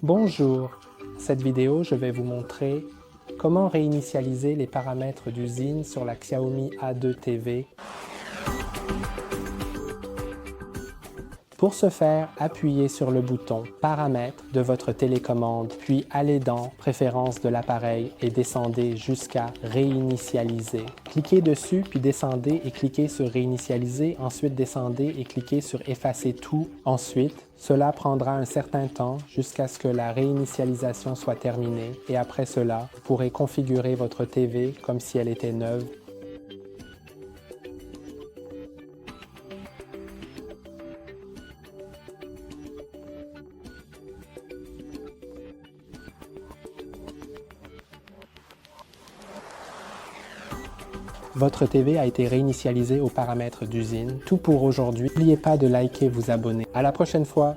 Bonjour, cette vidéo je vais vous montrer comment réinitialiser les paramètres d'usine sur la Xiaomi A2 TV. Pour ce faire, appuyez sur le bouton Paramètres de votre télécommande, puis allez dans Préférences de l'appareil et descendez jusqu'à Réinitialiser. Cliquez dessus, puis descendez et cliquez sur Réinitialiser, ensuite descendez et cliquez sur Effacer tout. Ensuite, cela prendra un certain temps jusqu'à ce que la réinitialisation soit terminée et après cela, vous pourrez configurer votre TV comme si elle était neuve. Votre TV a été réinitialisée aux paramètres d'usine. Tout pour aujourd'hui. N'oubliez pas de liker et vous abonner. À la prochaine fois!